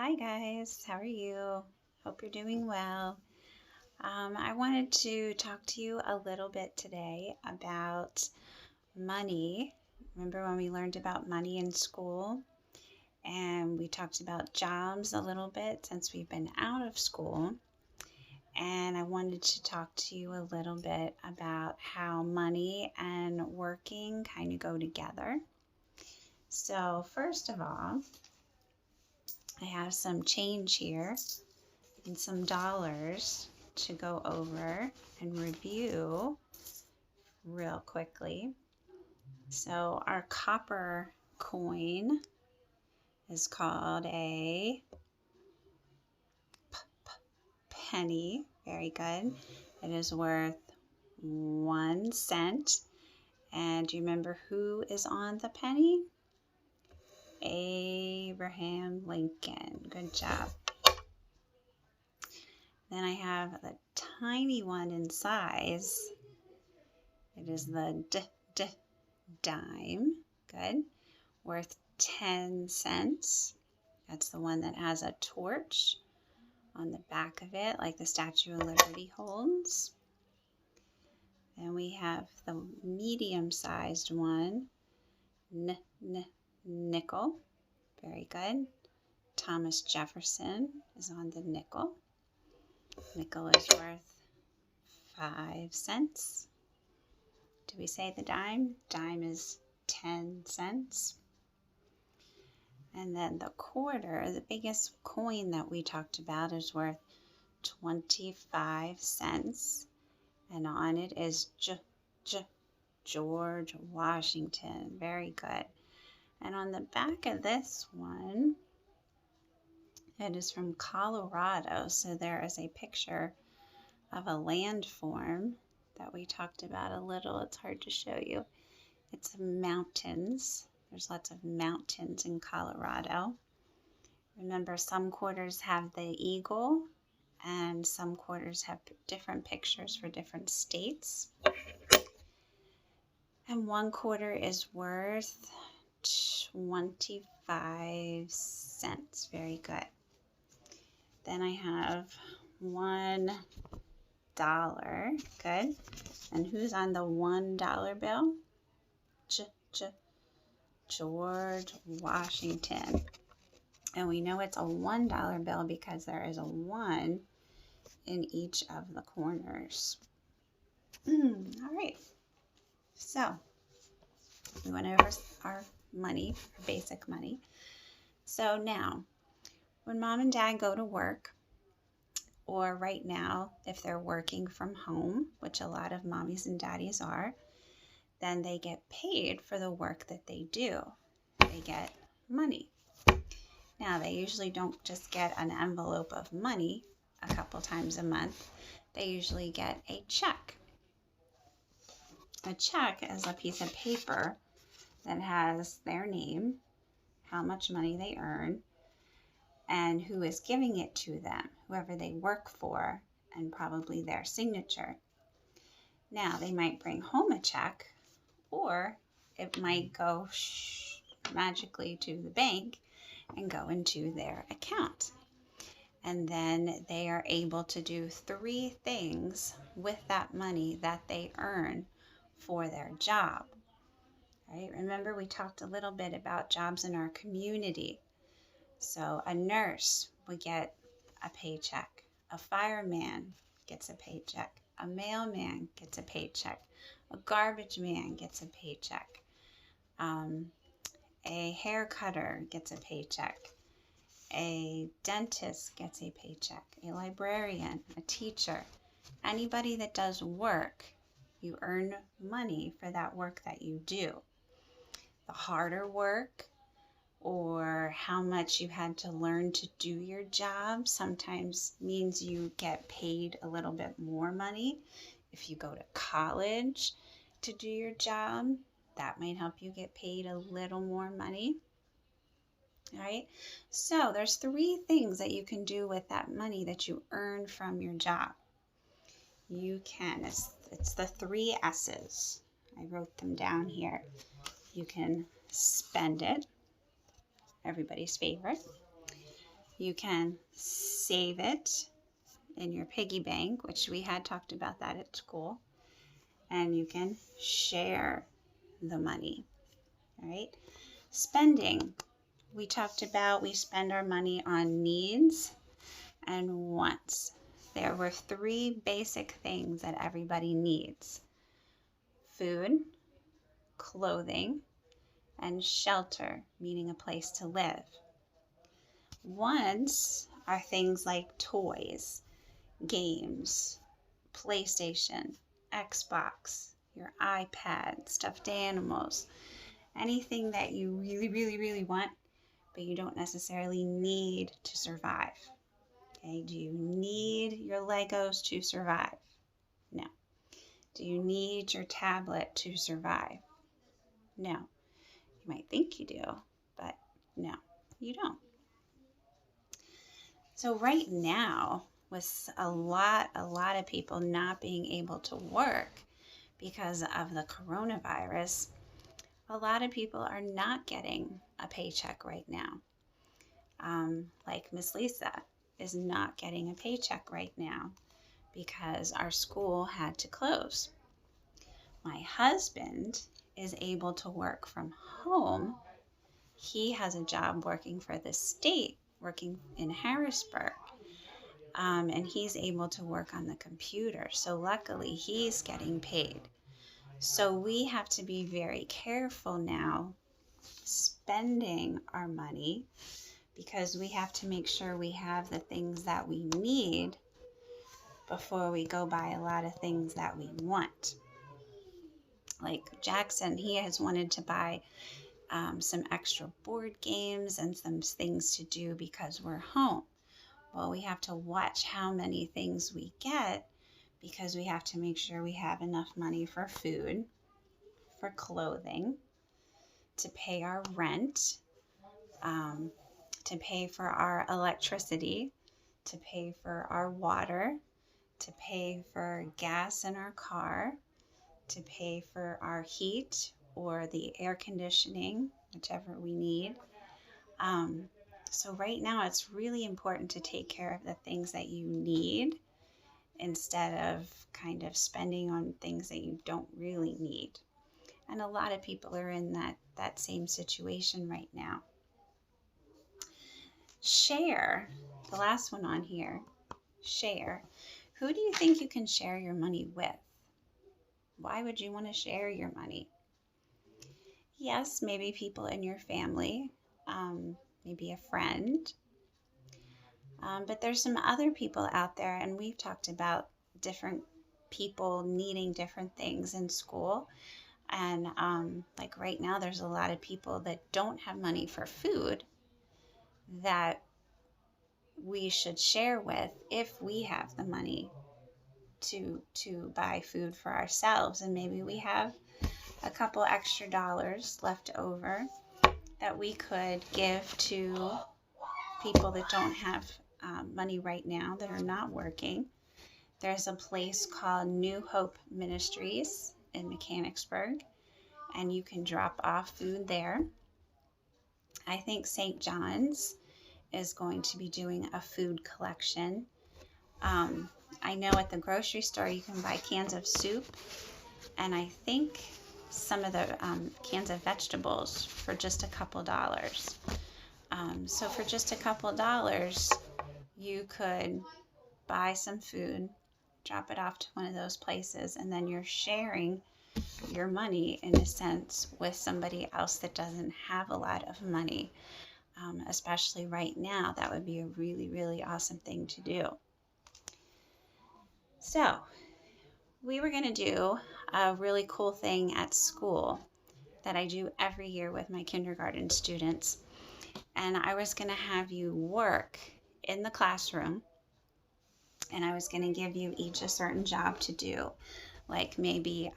Hi guys, how are you? Hope you're doing well. I wanted to talk to you a little bit today about money. Remember when we learned about money in school? And we talked about jobs a little bit since we've been out of school. And I wanted to talk to you a little bit about how money and working kind of go together. So, first of all, I have some change here and some dollars to go over and review real quickly. So our copper coin is called a penny. Very good. It is worth 1 cent. And do you remember who is on the penny? Abraham Lincoln. Good job. Then I have the tiny one in size. It is the dime. Good. Worth 10 cents. That's the one that has a torch on the back of it, like the Statue of Liberty holds. Then we have the medium-sized one, nickel. Very good. Thomas Jefferson is on the nickel. Nickel is worth 5 cents. Did we say the dime? Dime is 10 cents. And then the quarter, the biggest coin that we talked about, is worth 25 cents. And on it is George Washington. Very good. And on the back of this one, it is from Colorado. So there is a picture of a landform that we talked about a little. It's hard to show you. It's mountains. There's lots of mountains in Colorado. Remember, some quarters have the eagle, and some quarters have different pictures for different states. And 1 quarter is worth 25 cents. Very good. Then I have $1. Good. And who's on the $1 bill? George Washington. And we know it's a $1 bill because there is a 1 in each of the corners. All right. So we went over our money, our basic money. So now, when mom and dad go to work, or right now, if they're working from home, which a lot of mommies and daddies are, then they get paid for the work that they do. They get money. Now, they usually don't just get an envelope of money a couple times a month. They usually get a check. A check is a piece of paper that has their name, how much money they earn, and who is giving it to them, whoever they work for, and probably their signature. Now, they might bring home a check, or it might go magically to the bank and go into their account. And then they are able to do 3 things with that money that they earn for their job. Right? Remember, we talked a little bit about jobs in our community. So a nurse would get a paycheck. A fireman gets a paycheck. A mailman gets a paycheck. A garbage man gets a paycheck. A hair cutter gets a paycheck. A dentist gets a paycheck. A librarian, a teacher. Anybody that does work, you earn money for that work that you do. The harder work, or how much you had to learn to do your job, sometimes means you get paid a little bit more money. If you go to college to do your job, that might help you get paid a little more money. All right, so there's 3 things that you can do with that money that you earn from your job. You can, it's the 3 S's. I wrote them down here. You can spend it, everybody's favorite. You can save it in your piggy bank, which we had talked about that at school, and you can share the money. All right. Spending. We talked about we spend our money on needs and wants. There were 3 basic things that everybody needs: food, clothing, and shelter, meaning a place to live. Wants are things like toys, games, PlayStation, Xbox, your iPad, stuffed animals, anything that you really, really, really want, but you don't necessarily need to survive. Okay, do you need your Legos to survive? No. Do you need your tablet to survive? No. You might think you do, but no, you don't. So right now, with a lot of people not being able to work because of the coronavirus, a lot of people are not getting a paycheck right now. Like Miss Lisa is not getting a paycheck right now because our school had to close. My husband is able to work from home. He has a job working for the state, working in Harrisburg. And he's able to work on the computer. So luckily he's getting paid. So we have to be very careful now spending our money, because we have to make sure we have the things that we need before we go buy a lot of things that we want. Like Jackson, he has wanted to buy some extra board games and some things to do because we're home. Well, we have to watch how many things we get, because we have to make sure we have enough money for food, for clothing, to pay our rent, to pay for our electricity, to pay for our water, to pay for gas in our car, to pay for our heat or the air conditioning, whichever we need. So right now it's really important to take care of the things that you need instead of kind of spending on things that you don't really need. And a lot of people are in that same situation right now. Share, the last one on here, share. Who do you think you can share your money with? Why would you want to share your money? Yes, maybe people in your family, maybe a friend. But there's some other people out there, and we've talked about different people needing different things in school. And like right now, there's a lot of people that don't have money for food that we should share with if we have the money to buy food for ourselves. And maybe we have a couple extra dollars left over that we could give to people that don't have money right now, that are not working. There's a place called New Hope Ministries in Mechanicsburg, and you can drop off food there. I think St. John's is going to be doing a food collection. I know at the grocery store you can buy cans of soup, and I think some of the cans of vegetables for just a couple dollars. So for just a couple dollars, you could buy some food, drop it off to one of those places, and then you're sharing your money in a sense with somebody else that doesn't have a lot of money. Especially right now, that would be a really, really awesome thing to do. So we were going to do a really cool thing at school that I do every year with my kindergarten students. And I was going to have you work in the classroom, and I was going to give you each a certain job to do, like maybe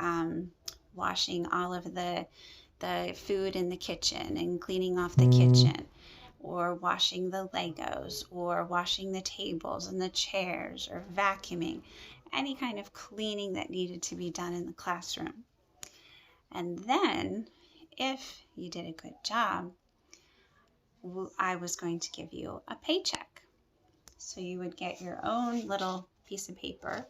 washing all of the food in the kitchen and cleaning off the kitchen, or washing the Legos, or washing the tables and the chairs, or vacuuming, any kind of cleaning that needed to be done in the classroom. And then, if you did a good job, I was going to give you a paycheck. So you would get your own little piece of paper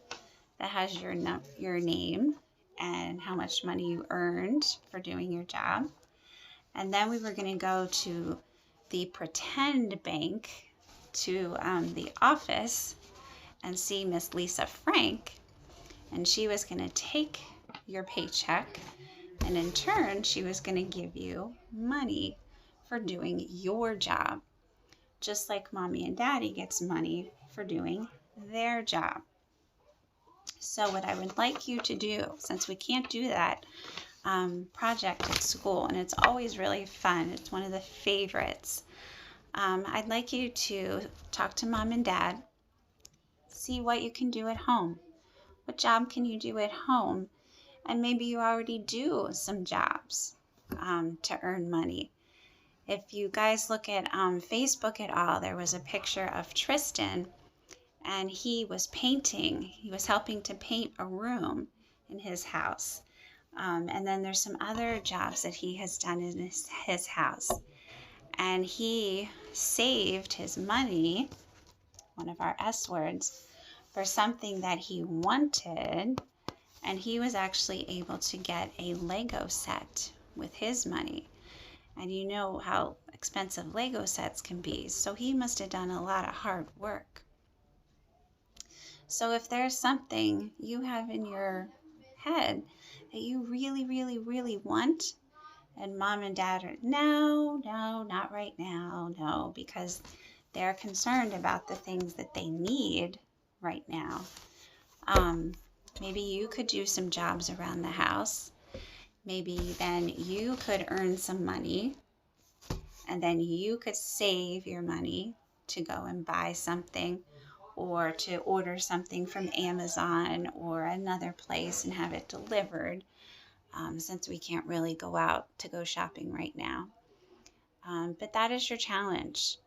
that has your name and how much money you earned for doing your job. And then we were going to go to the pretend bank, to the office, and see Miss Lisa Frank. And she was going to take your paycheck, and in turn, she was going to give you money for doing your job, just like Mommy and Daddy gets money for doing their job. So what I would like you to do, since we can't do that project at school, and it's always really fun, it's one of the favorites, I'd like you to talk to Mom and Dad, see what you can do at home. What job can you do at home? And maybe you already do some jobs to earn money. If you guys look at Facebook at all, there was a picture of Tristan, and he was painting. He was helping to paint a room in his house. And then there's some other jobs that he has done in his house. And he saved his money, one of our S words, for something that he wanted. And he was actually able to get a Lego set with his money. And you know how expensive Lego sets can be. So he must have done a lot of hard work. So if there's something you have in your head that you really, really, really want, and Mom and Dad are, no, not right now, no, because they're concerned about the things that they need right now. Maybe you could do some jobs around the house. Maybe then you could earn some money, and then you could save your money to go and buy something, or to order something from Amazon or another place and have it delivered, since we can't really go out to go shopping right now. But that is your challenge.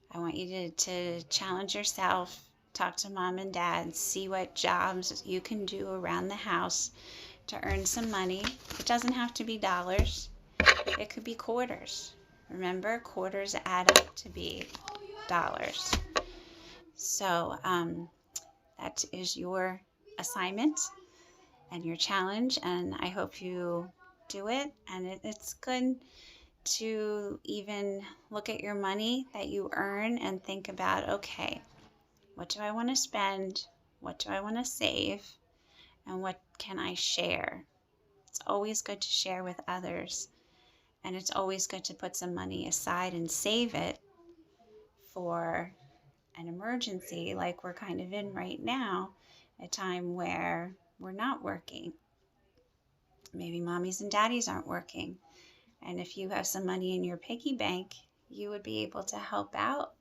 I want you to challenge yourself, talk to Mom and Dad, see what jobs you can do around the house to earn some money. It doesn't have to be dollars. It could be quarters. Remember, quarters add up to be dollars. So that is your assignment and your challenge, and I hope you do it. And it's good to even look at your money that you earn and think about, okay, what do I want to spend? What do I want to save? And what can I share? It's always good to share with others, and it's always good to put some money aside and save it for an emergency like we're kind of in right now, a time where we're not working. Maybe mommies and daddies aren't working. And if you have some money in your piggy bank, you would be able to help out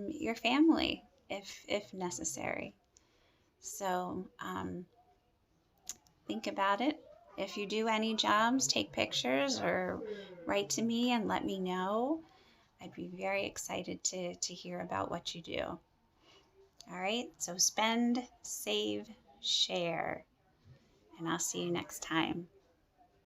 your family if necessary. So think about it. If you do any jobs, take pictures or write to me and let me know. I'd be very excited to hear about what you do. All right, so spend, save, share, and I'll see you next time.